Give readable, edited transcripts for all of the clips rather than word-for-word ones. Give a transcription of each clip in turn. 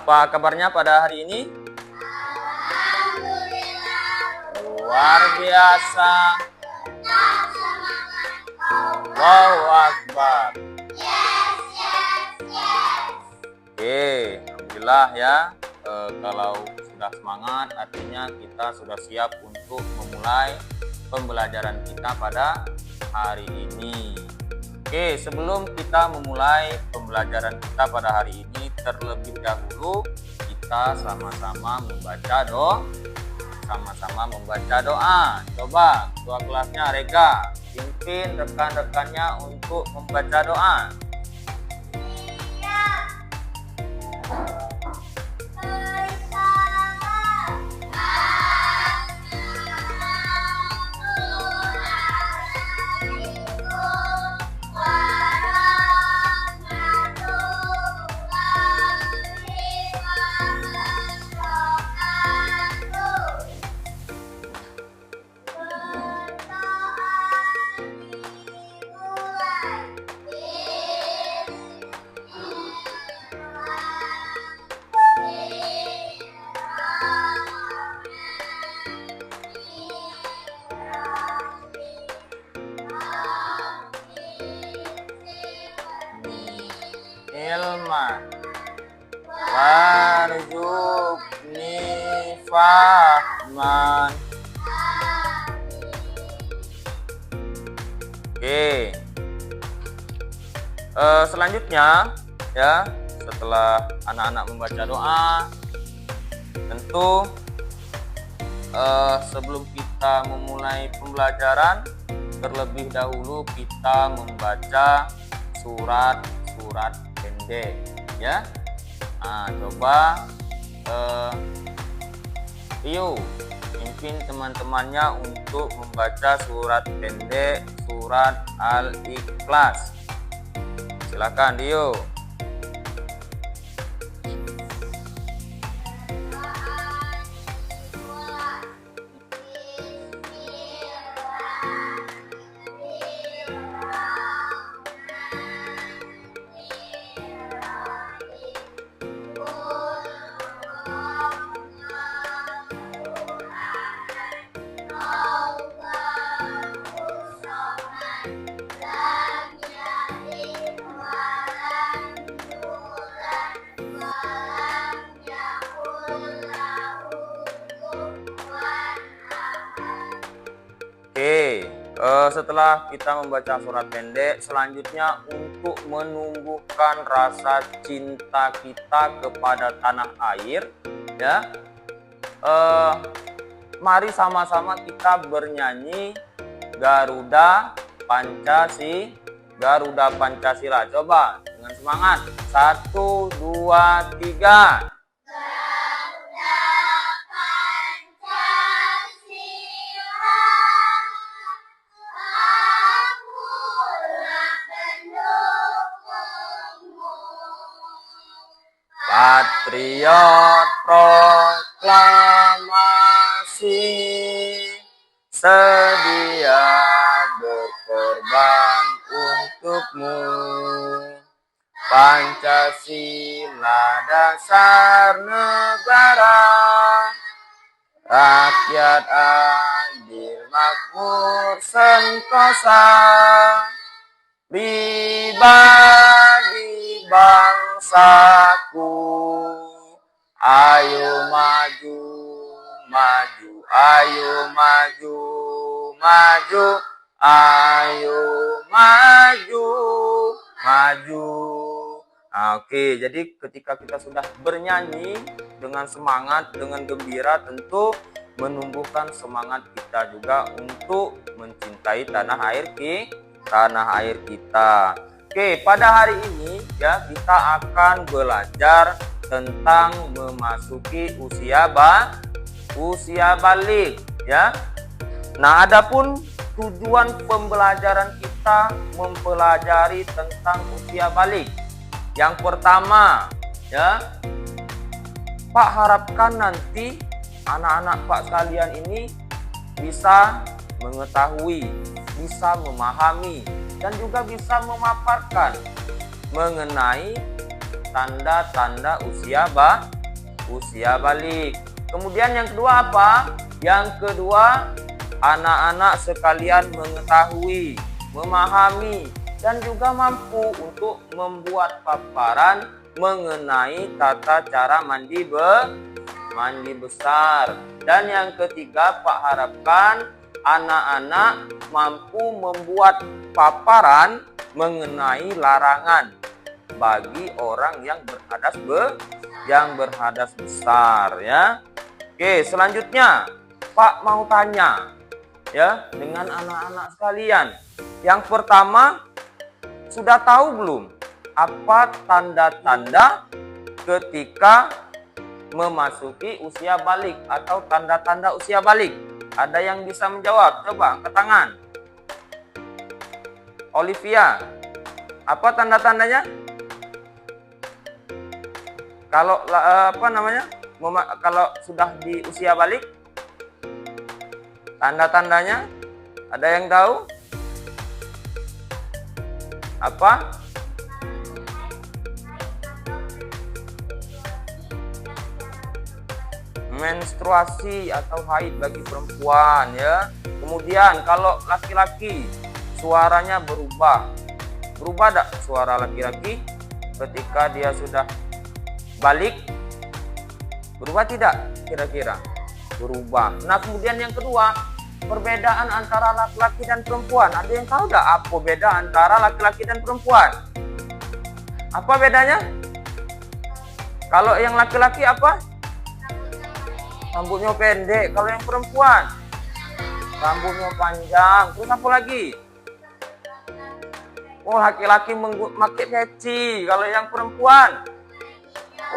Apa kabarnya pada hari ini? Luar biasa. Allahu Akbar. Oke, alhamdulillah ya. Kalau sudah semangat, artinya kita sudah siap untuk memulai pembelajaran kita pada hari ini. Oke, sebelum kita memulai pembelajaran kita pada hari ini, terlebih dahulu kita sama-sama membaca doa. Coba ketua kelasnya Rega pimpin rekan-rekannya untuk membaca doa. Ilman warzuqni fahman. Oke, selanjutnya ya, setelah anak-anak membaca doa, tentu sebelum kita memulai pembelajaran, terlebih dahulu kita membaca surat pendek ya. Nah, coba Rio pimpin teman-temannya untuk membaca surat pendek, surat Al-Ikhlas. Silakan Rio. Oke, setelah kita membaca surat pendek, selanjutnya untuk menumbuhkan rasa cinta kita kepada tanah air, ya, mari sama-sama kita bernyanyi Garuda Pancasila. Coba dengan semangat. 1, 2, 3. Patriot proklamasi, sedia berkorban untukmu. Pancasila dasar negara, rakyat adil makmur sentosa, pribadi bangsaku, ayo maju, ayo maju, ayo maju. Nah, oke, jadi ketika kita sudah bernyanyi dengan semangat, dengan gembira, tentu menumbuhkan semangat kita juga untuk mencintai tanah air kita. Oke, pada hari ini ya kita akan belajar tentang memasuki usia balik ya. Nah, adapun tujuan pembelajaran kita mempelajari tentang usia balik. Yang pertama ya, Pak harapkan nanti anak-anak Pak sekalian ini bisa mengetahui, bisa memahami, dan juga bisa memaparkan mengenai tanda-tanda usia balik. Kemudian yang kedua apa? Yang kedua, anak-anak sekalian mengetahui, memahami, dan juga mampu untuk membuat paparan mengenai tata cara mandi besar. Dan yang ketiga, Pak harapkan anak-anak mampu membuat paparan mengenai larangan bagi orang yang berhadas besar, ya. Oke, selanjutnya Pak mau tanya, ya, dengan anak-anak sekalian. Yang pertama, sudah tahu belum apa tanda-tanda ketika memasuki usia balik atau tanda-tanda usia balik? Ada yang bisa menjawab? Coba angkat tangan. Olivia, apa tanda-tandanya? Kalau kalau sudah di usia balik, tanda-tandanya ada yang tahu? Apa? Menstruasi atau haid bagi perempuan, ya. Kemudian kalau laki-laki suaranya berubah. Berubah enggak suara laki-laki ketika dia sudah balik? Berubah tidak kira-kira? Berubah. Nah, kemudian yang kedua, perbedaan antara laki-laki dan perempuan. Ada yang tahu enggak apa beda antara laki-laki dan perempuan? Apa bedanya? Kalau yang laki-laki apa? Rambutnya pendek. Kalau yang perempuan, rambutnya panjang. Terus apa lagi? Oh, laki-laki memakai peci. Kalau yang perempuan,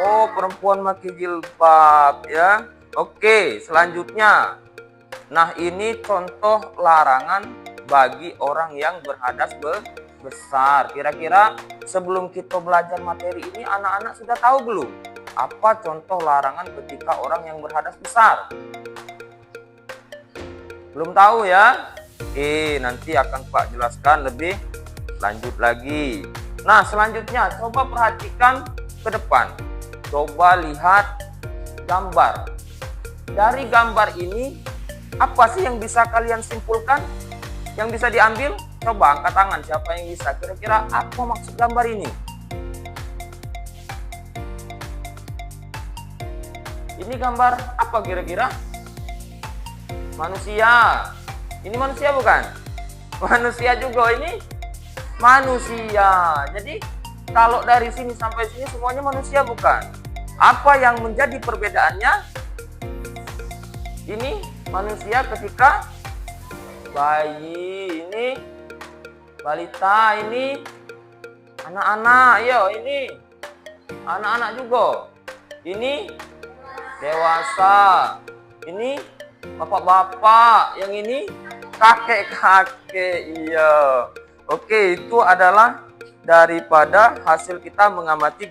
oh, perempuan pakai jilbab, ya. Oke, selanjutnya. Nah, ini contoh larangan bagi orang yang berhadas besar. Kira-kira sebelum kita belajar materi ini, anak-anak sudah tahu belum? Apa contoh larangan ketika orang yang berhadas besar? Belum tahu, ya? Oke, nanti akan Pak jelaskan lebih lanjut lagi. Nah, selanjutnya coba perhatikan ke depan. Coba lihat gambar. Dari gambar ini, apa sih yang bisa kalian simpulkan? Yang bisa diambil? Coba angkat tangan siapa yang bisa. Kira-kira apa maksud gambar ini? Ini gambar apa kira-kira? Manusia. Ini manusia bukan? Manusia juga ini. Manusia. Jadi kalau dari sini sampai sini semuanya manusia bukan? Apa yang menjadi perbedaannya? Ini manusia ketika bayi, ini balita, ini anak-anak, yo ini anak-anak juga. Ini dewasa, ini bapak-bapak, yang ini kakek-kakek. Iya. Oke, itu adalah daripada hasil kita mengamati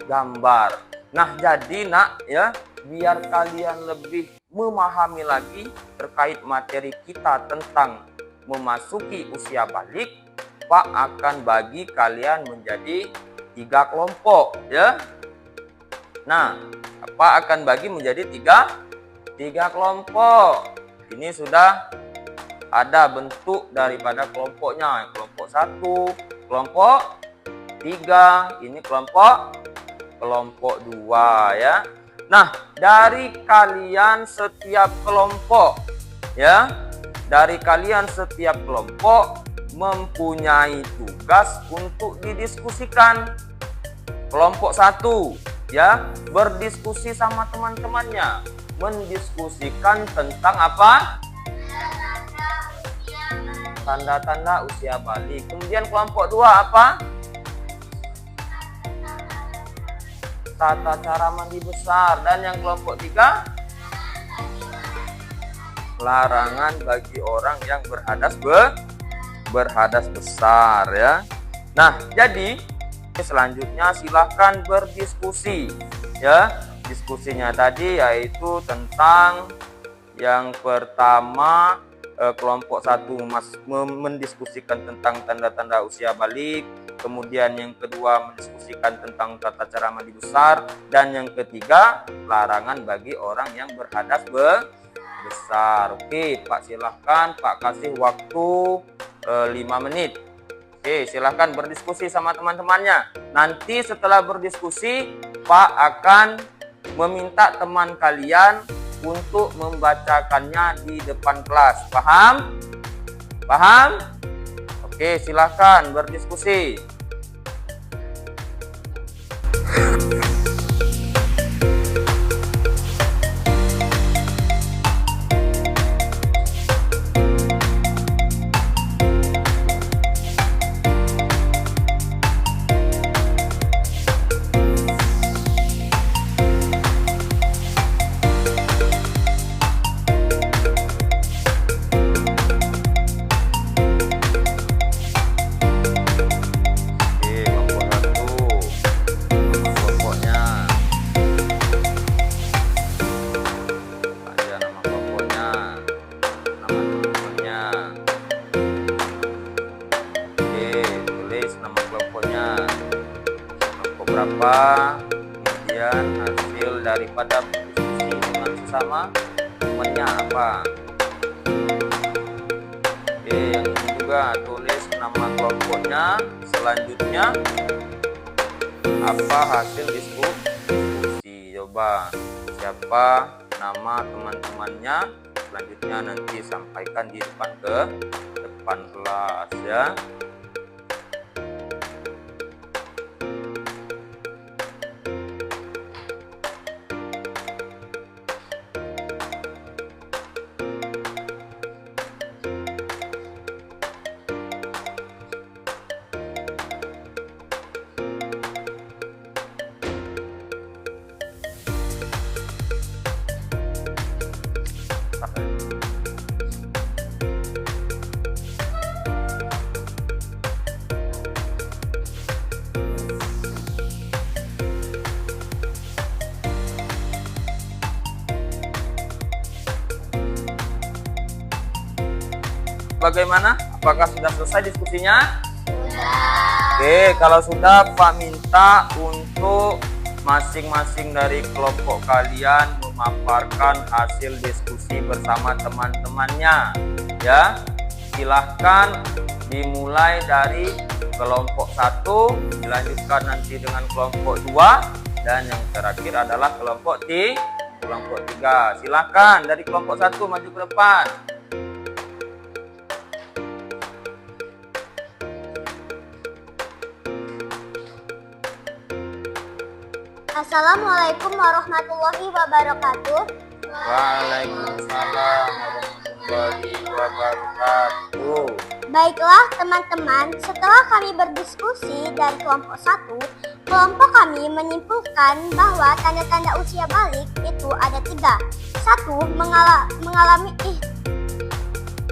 gambar. Nah, jadi nak, ya, biar kalian lebih memahami lagi terkait materi kita tentang memasuki usia balik, Pak akan bagi kalian menjadi 3 kelompok, ya. Nah, Pak akan bagi menjadi tiga kelompok. Ini sudah ada bentuk daripada kelompoknya. Kelompok 1, kelompok 3, ini kelompok 2, ya. Nah, dari kalian setiap kelompok, ya, dari kalian setiap kelompok mempunyai tugas untuk didiskusikan. Kelompok 1, ya, berdiskusi sama teman-temannya, mendiskusikan tentang apa? Tanda-tanda usia balik. Kemudian kelompok 2 apa? Tata cara mandi besar. Dan yang kelompok 3, larangan bagi orang yang berhadas besar, ya. Nah, jadi selanjutnya silahkan berdiskusi, ya. Diskusinya tadi yaitu tentang yang pertama kelompok 1 mendiskusikan tentang tanda-tanda usia balik, kemudian yang kedua mendiskusikan tentang tata cara mandi besar, dan yang ketiga larangan bagi orang yang berhadas besar. Oke, Pak silahkan Pak kasih waktu 5 menit. Oke, silahkan berdiskusi sama teman-temannya. Nanti setelah berdiskusi, Pak akan meminta teman kalian untuk membacakannya di depan kelas. Paham? Paham? Oke, silahkan berdiskusi. Berapa, kemudian hasil daripada berdiskusi dengan sesama temannya apa. Oke, yang ini juga tulis nama kelompoknya. Selanjutnya apa hasil diskusi. Coba siapa nama teman-temannya, selanjutnya nanti sampaikan di depan kelas ya. Bagaimana? Apakah sudah selesai diskusinya? Sudah. Oke, kalau sudah Pak minta untuk masing-masing dari kelompok kalian memaparkan hasil diskusi bersama teman-temannya. Ya, silahkan dimulai dari kelompok 1, dilanjutkan nanti dengan kelompok 2, dan yang terakhir adalah kelompok 3. Silahkan dari kelompok 1 maju ke depan. Assalamualaikum warahmatullahi wabarakatuh. Waalaikumsalam warahmatullahi wabarakatuh. Baiklah teman-teman, setelah kami berdiskusi dari kelompok 1, kelompok kami menyimpulkan bahwa tanda-tanda usia balik itu ada 3. 1. Mengalami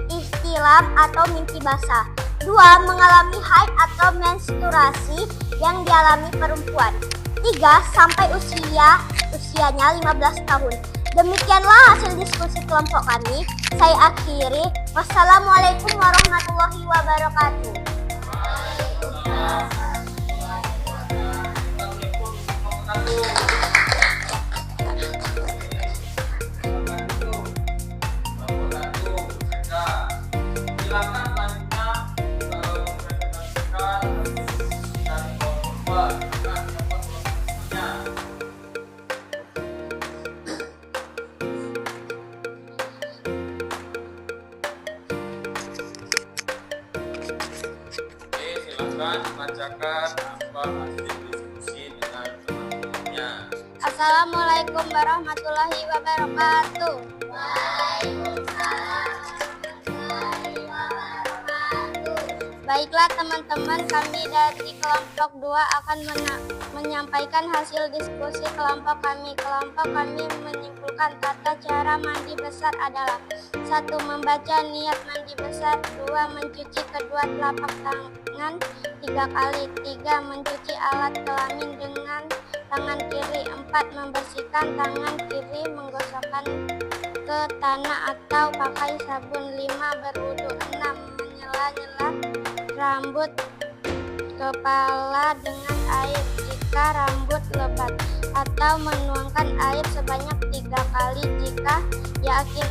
ihtilam atau mimpi basah. 2. Mengalami haid atau menstruasi yang dialami perempuan. 3. Sampai usianya 15 tahun. Demikianlah hasil diskusi kelompok kami. Saya akhiri. Wassalamualaikum warahmatullahi wabarakatuh. Bacakan apa hasil diskusi dengan teman-temannya. Assalamualaikum warahmatullahi wabarakatuh. Baiklah teman-teman, kami dari kelompok 2 akan menyampaikan hasil diskusi kelompok kami. Kelompok kami menyimpulkan tata cara mandi besar adalah: 1. Membaca niat mandi besar. 2. Mencuci kedua telapak tangan 3 kali. 3. Mencuci alat kelamin dengan tangan kiri. 4. Membersihkan tangan kiri, menggosokkan ke tanah atau pakai sabun. 5. Berwudu. 6. Menyela-nyela rambut kepala dengan air jika rambut lebat, atau menuangkan air sebanyak 3 kali jika yakin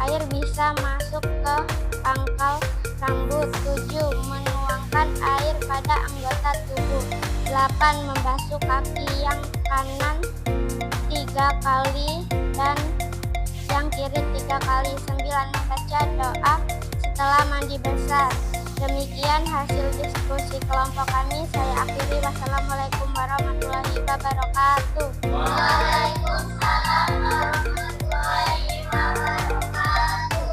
air bisa masuk ke pangkal rambut. 7. Menuangkan air pada anggota tubuh. 8. Membasuh kaki yang kanan 3 kali dan yang kiri 3 kali. 9. Membaca doa setelah mandi besar. Demikian hasil diskusi kelompok kami. Saya akhiri. Wassalamualaikum warahmatullahi wabarakatuh. Waalaikumsalam warahmatullahi wabarakatuh.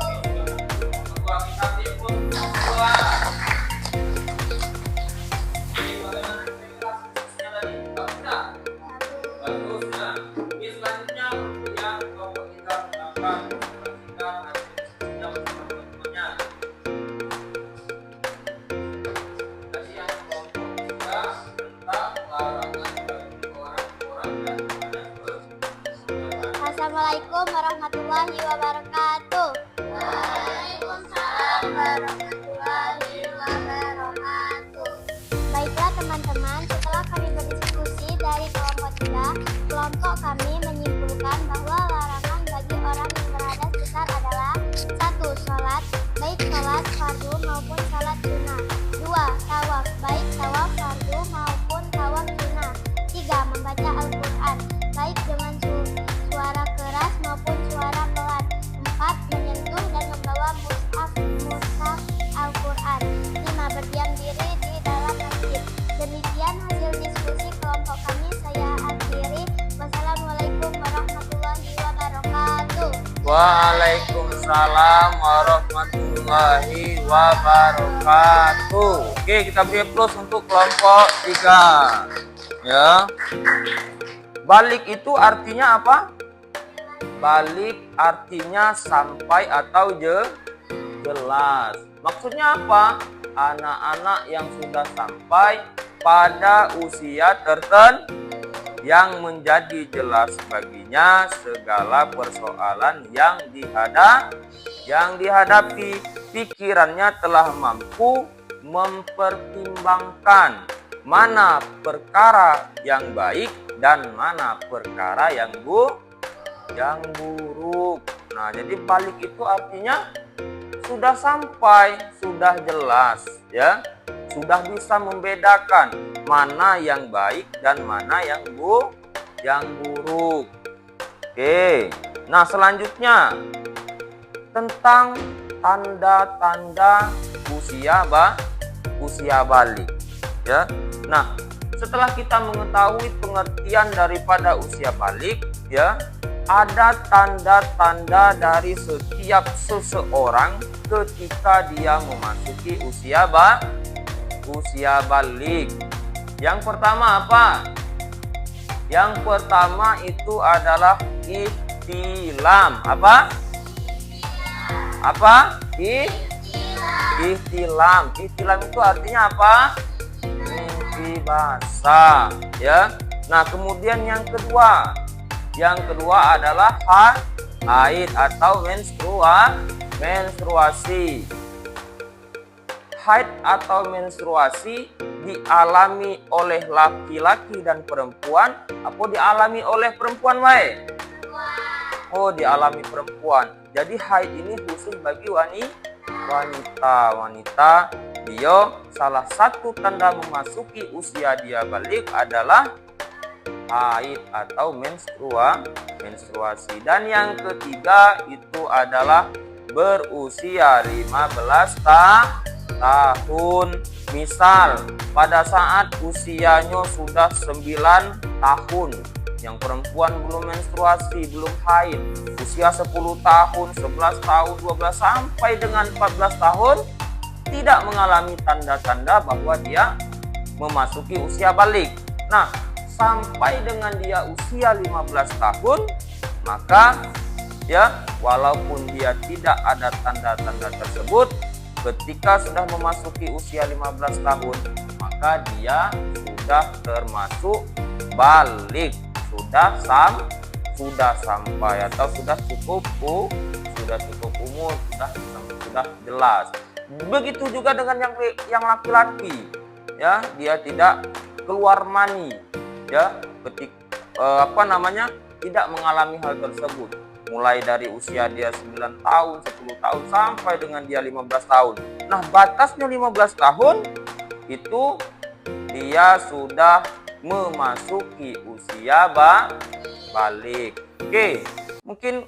Assalamualaikum warahmatullahi wabarakatuh. Waalaikumsalam warahmatullahi wabarakatuh. Baiklah teman-teman, setelah kami berdiskusi dari kelompok 3, kelompok kami menyimpulkan bahwa larangan bagi orang yang berhadas besar adalah: 1. Sholat, baik sholat fardu maupun sholat sunnah. 2. Tawaf, baik tawaf fardu maupun tawaf sunnah. 3. Membaca Al-Quran, baik dengan suara keras maupun suara pelan. 4. Menyentuh dan membawa mushaf Al-Quran. 5. Berdiam diri di dalam masjid. Demikian hasil diskusi kelompok kami. Saya akhiri. Wassalamualaikum warahmatullahi wabarakatuh. Waalaikumsalam warahmatullahi wabarakatuh. Oke, kita beri plus untuk kelompok 3. Ya. Balik itu artinya apa? Balik artinya sampai atau jelas. Maksudnya apa? Anak-anak yang sudah sampai pada usia tertentu yang menjadi jelas baginya segala persoalan yang dihadapi. Pikirannya telah mampu mempertimbangkan mana perkara yang baik dan mana perkara yang buruk. Nah, jadi balik itu artinya sudah sampai, sudah jelas, ya, sudah bisa membedakan mana yang baik dan mana yang buruk. Oke, nah selanjutnya tentang tanda-tanda usia balik, ya. Nah, setelah kita mengetahui pengertian daripada usia balik, ya, ada tanda-tanda dari setiap seseorang ketika dia memasuki usia balik. Yang pertama apa? Yang pertama itu adalah ihtilam. Apa? Ihtilam. Ihtilam itu artinya apa? Mimpi basah, ya. Nah, kemudian yang kedua adalah haid atau menstruasi. Haid atau menstruasi dialami oleh laki-laki dan perempuan, apa dialami oleh perempuan baik? Oh, dialami perempuan. Jadi haid ini khusus bagi wanita. Dia salah satu tanda memasuki usia dia balik adalah haid atau menstruasi. Dan yang ketiga itu adalah berusia 15 tahun. Misal pada saat usianya sudah 9 tahun, yang perempuan belum menstruasi, belum haid, usia 10 tahun, 11 tahun, 12 sampai dengan 14 tahun tidak mengalami tanda-tanda bahwa dia memasuki usia balik. Nah, sampai dengan dia usia 15 tahun, maka ya, walaupun dia tidak ada tanda-tanda tersebut, ketika sudah memasuki usia 15 tahun, maka dia sudah termasuk balik, sudah sudah sampai atau sudah cukup umur, sudah jelas. Begitu juga dengan yang laki-laki, ya, dia tidak keluar mani, ya, tidak mengalami hal tersebut mulai dari usia dia 9 tahun, 10 tahun sampai dengan dia 15 tahun. Nah, batasnya 15 tahun itu dia sudah memasuki usia balik. Oke, mungkin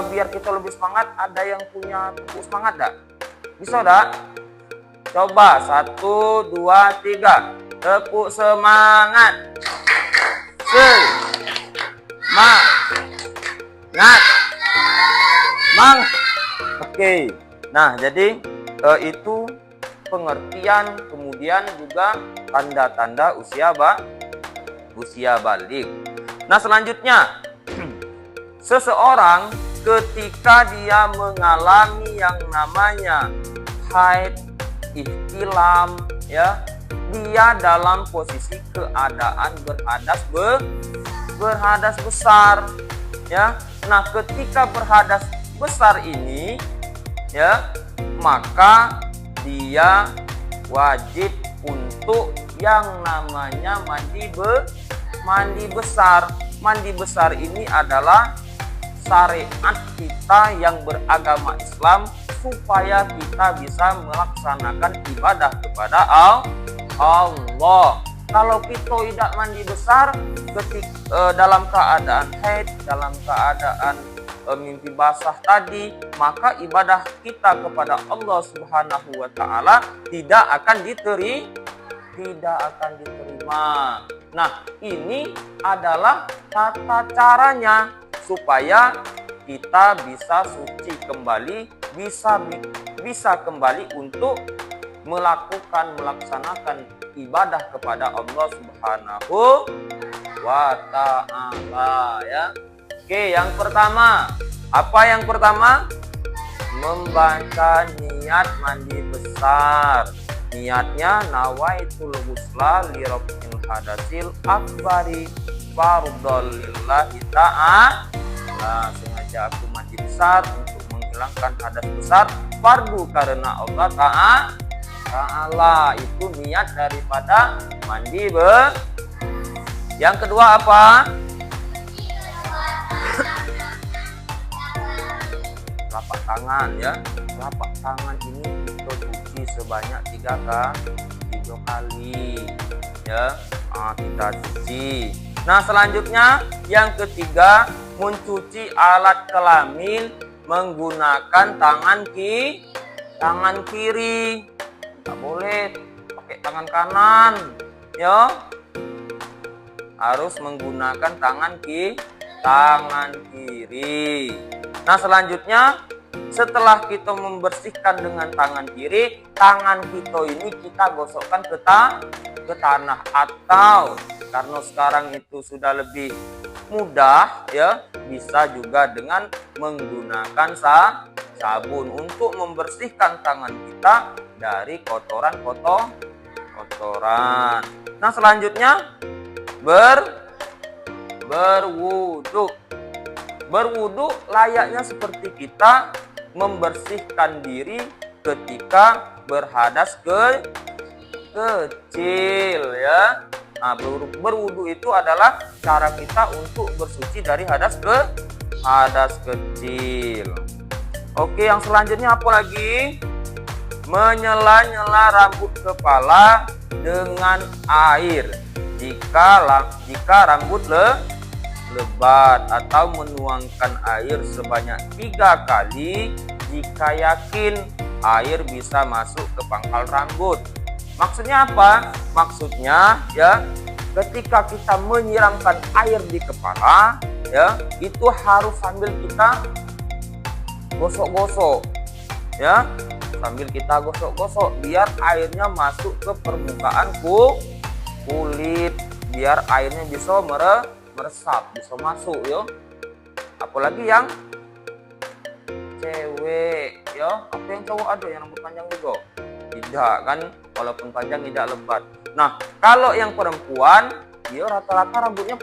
biar kita lebih semangat, ada yang punya tepuk semangat enggak? Bisa enggak? Coba 1, 2, 3. Tepuk semangat. Oke. Nah, jadi itu pengertian, kemudian juga tanda-tanda usia balik. Nah, selanjutnya seseorang ketika dia mengalami yang namanya haid, ihtilam, ya, dia dalam posisi keadaan berhadas besar, ya. Nah, ketika berhadas besar ini, ya, maka dia wajib untuk yang namanya mandi besar. Mandi besar ini adalah syariat kita yang beragama Islam supaya kita bisa melaksanakan ibadah kepada Allah. Kalau kita tidak mandi besar dalam keadaan haid, dalam keadaan mimpi basah tadi, maka ibadah kita kepada Allah Subhanahu wa taala tidak akan diterima. Nah, ini adalah tata caranya supaya kita bisa suci kembali, bisa kembali untuk melaksanakan ibadah kepada Allah Subhanahu wa taala, ya. Oke, yang pertama. Apa yang pertama? Membaca niat mandi besar. Niatnya nawaitul ghusla li rabbil hadasil akbari fardhol lillahi ta'ala. Nah, sengaja aku mandi besar untuk menghilangkan hadas besar, fardu karena Allah Ta'ala. Itu niat daripada mandi Yang kedua apa? Telapak tangan, ya. Telapak tangan ini kita cuci sebanyak 3 kali, ya. Kita cuci. Nah, selanjutnya yang ketiga, mencuci alat kelamin menggunakan tangan kiri. Tak boleh pakai tangan kanan, ya. Harus menggunakan tangan kiri. Nah, selanjutnya setelah kita membersihkan dengan tangan kiri, tangan kita ini kita gosokkan ke tanah, atau karena sekarang itu sudah lebih mudah, ya, bisa juga dengan menggunakan sabun untuk membersihkan tangan kita dari kotoran. Nah, selanjutnya berwudu. Berwudu layaknya seperti kita membersihkan diri ketika berhadas kecil, ya. Nah, berwudu itu adalah cara kita untuk bersuci dari hadas kecil. Oke, yang selanjutnya apa lagi? Menyela-nyela rambut kepala dengan air jika rambut lebat, atau menuangkan air sebanyak 3 kali jika yakin air bisa masuk ke pangkal rambut. Maksudnya apa? Maksudnya, ya, ketika kita menyiramkan air di kepala, ya, itu harus sambil kita gosok-gosok, ya, sambil kita gosok-gosok biar airnya masuk ke permukaan kulit, biar airnya bisa meresap, bisa masuk, yo. Apalagi yang cewek, ya. Apa yang cowok ada yang rambut panjang juga? Tidak, kan, walaupun panjang tidak lebat. Nah, kalau yang perempuan, dia rata-rata rambutnya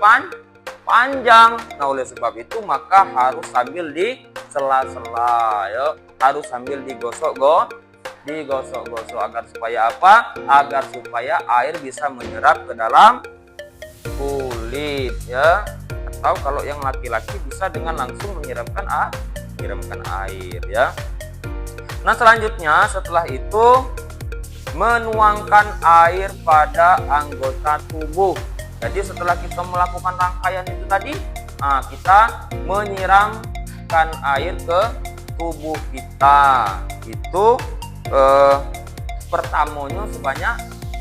panjang. Nah, oleh sebab itu maka harus sambil di sela-sela ya, harus sambil digosok-gosok agar supaya apa? Agar supaya air bisa menyerap ke dalam kulit ya. Atau kalau yang laki-laki bisa dengan langsung menyiramkan air ya. Nah, selanjutnya setelah itu menuangkan air pada anggota tubuh. Jadi setelah kita melakukan rangkaian itu tadi, kita menyiramkan air ke tubuh kita. Itu pertamanya sebanyak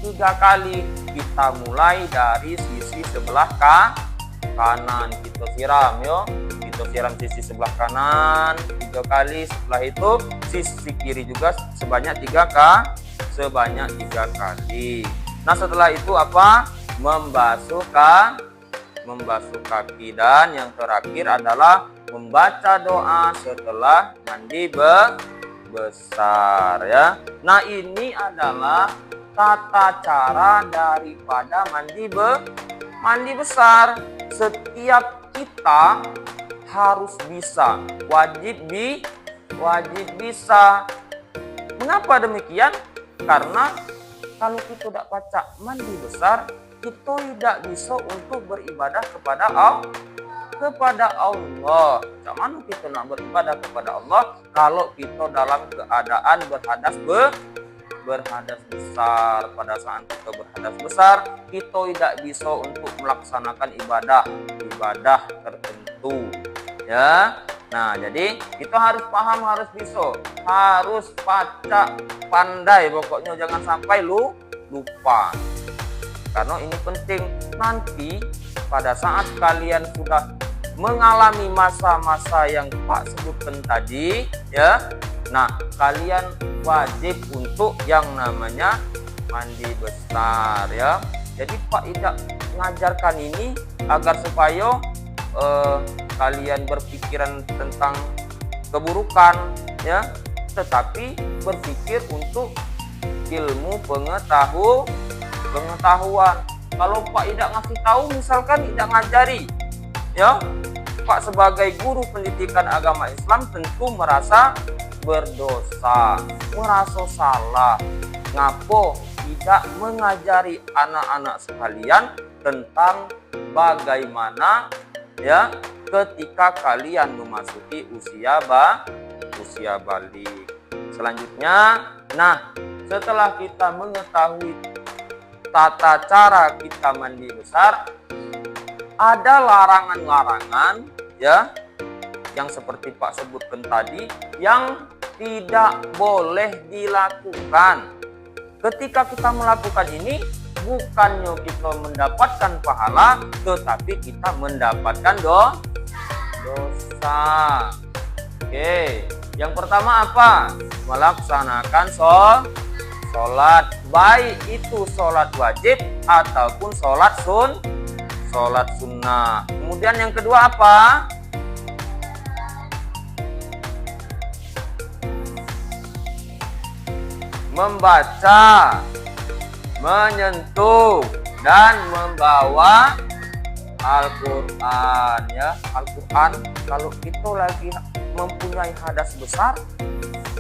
3 kali. Kita mulai dari sisi sebelah kanan, kita siram yo. Kita siram sisi sebelah kanan 3 kali. Setelah itu sisi kiri juga sebanyak 3 kali. Nah, setelah itu apa? Membasuh kaki, dan yang terakhir adalah membaca doa setelah mandi besar ya. Nah, ini adalah tata cara daripada mandi besar. Setiap kita harus bisa, wajib bisa. Mengapa demikian? Karena kalau kita tidak baca mandi besar, kita tidak bisa untuk beribadah kepada Allah. Macam mana kita nak beribadah kepada Allah kalau kita dalam keadaan berhadas besar? Pada saat kita berhadas besar, kita tidak bisa untuk melaksanakan ibadah tertentu ya. Nah, jadi kita harus paham, harus bisa, harus baca pandai, pokoknya jangan sampai lupa. Karena ini penting, nanti pada saat kalian sudah mengalami masa-masa yang Pak sebutkan tadi ya, nah kalian wajib untuk yang namanya mandi besar ya. Jadi Pak tidak mengajarkan ini agar supaya kalian berpikiran tentang keburukan ya, tetapi berpikir untuk ilmu pengetahuan. Kalau Pak tidak ngasih tahu, misalkan tidak ngajari ya, Pak sebagai guru pendidikan agama Islam tentu merasa berdosa, merasa salah. Ngapo tidak mengajari anak-anak sekalian tentang bagaimana ya ketika kalian memasuki usia balik. Selanjutnya, nah setelah kita mengetahui tata cara kita mandi besar, ada larangan-larangan ya yang seperti Pak sebutkan tadi yang tidak boleh dilakukan. Ketika kita melakukan ini, bukannya kita mendapatkan pahala, tetapi kita mendapatkan dosa. Oke, yang pertama apa? Melaksanakan sholat, baik itu sholat wajib ataupun sholat sunnah. Kemudian yang kedua apa? Membaca, menyentuh, dan membawa Al-Quran ya. Al-Quran kalau kita lagi mempunyai hadas besar,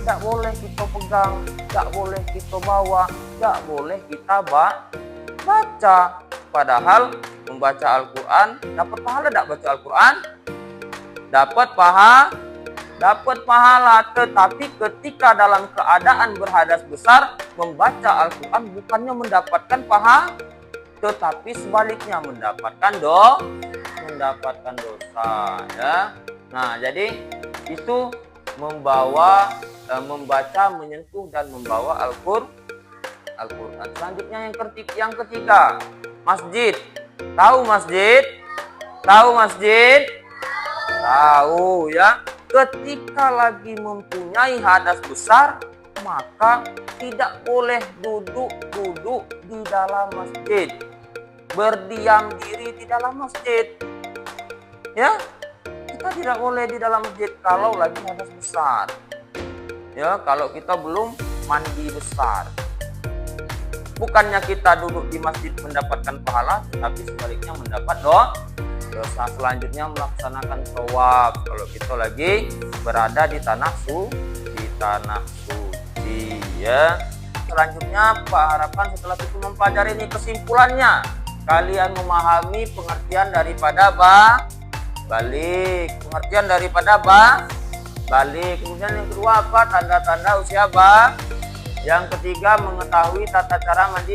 tidak boleh kita pegang, tidak boleh kita bawa, tidak boleh kita baca. Padahal membaca Al-Quran dapat pahala, tidak baca Al-Quran dapat pahala. Tetapi ketika dalam keadaan berhadas besar membaca Al-Quran bukannya mendapatkan pahala, tetapi sebaliknya mendapatkan dosa ya. Nah, jadi itu membaca, menyentuh, dan membawa Al-Quran. Selanjutnya yang ketiga, masjid. Tahu masjid? Tahu ya. Ketika lagi mempunyai hadas besar, maka tidak boleh duduk di dalam masjid, berdiam diri di dalam masjid ya. Kita tidak boleh di dalam masjid kalau lagi hadas besar ya, kalau kita belum mandi besar. Bukannya kita duduk di masjid mendapatkan pahala, tapi sebaliknya mendapat Selanjutnya melaksanakan tawaf kalau kita lagi berada di tanah suci ya. Selanjutnya Pak harapkan setelah kita mempelajari ini kesimpulannya kalian memahami pengertian daripada balik. Pengertian daripada balik. Kemudian yang kedua apa? Tanda-tanda usia Yang ketiga mengetahui tata cara mandi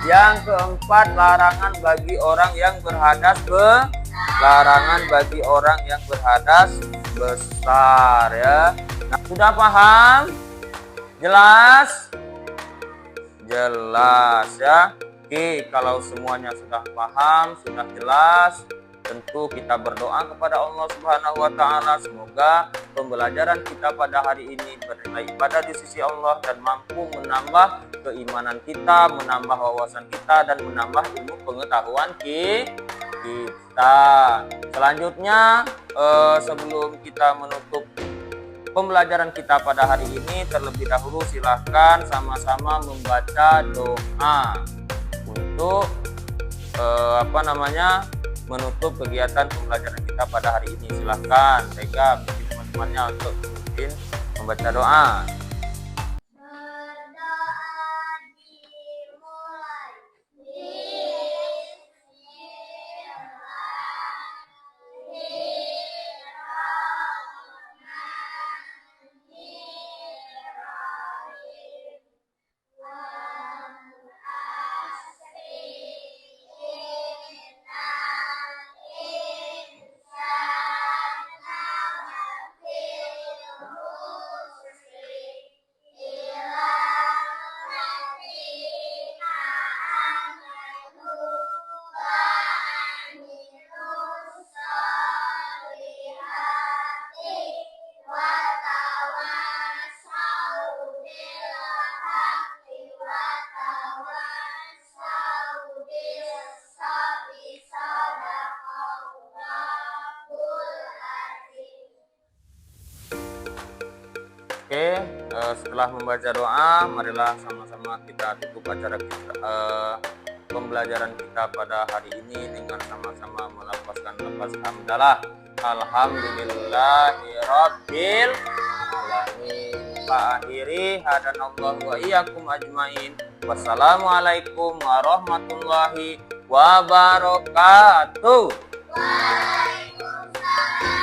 Yang keempat larangan bagi orang yang berhadas besar ya. Nah, sudah paham? Jelas ya. Oke, kalau semuanya sudah paham, sudah jelas, tentu kita berdoa kepada Allah Subhanahu wa taala semoga pembelajaran kita pada hari ini bernilai ibadah di sisi Allah dan mampu menambah keimanan kita, menambah wawasan kita dan menambah ilmu pengetahuan kita. Selanjutnya sebelum kita menutup pembelajaran kita pada hari ini, terlebih dahulu silahkan sama-sama membaca doa untuk menutup kegiatan pembelajaran kita pada hari ini. Silahkan Tega bagi teman-temannya untuk mungkin membaca doa. Oke, setelah membaca doa, marilah sama-sama kita tutup acara kita, pembelajaran kita pada hari ini dengan sama-sama melafazkan lafaz hamdalah. Alhamdulillahirabbil alamin. Pak akhiri hadanallahu wa iyyakum ajmain. Wassalamualaikum warahmatullahi wabarakatuh. Waalaikumsalam.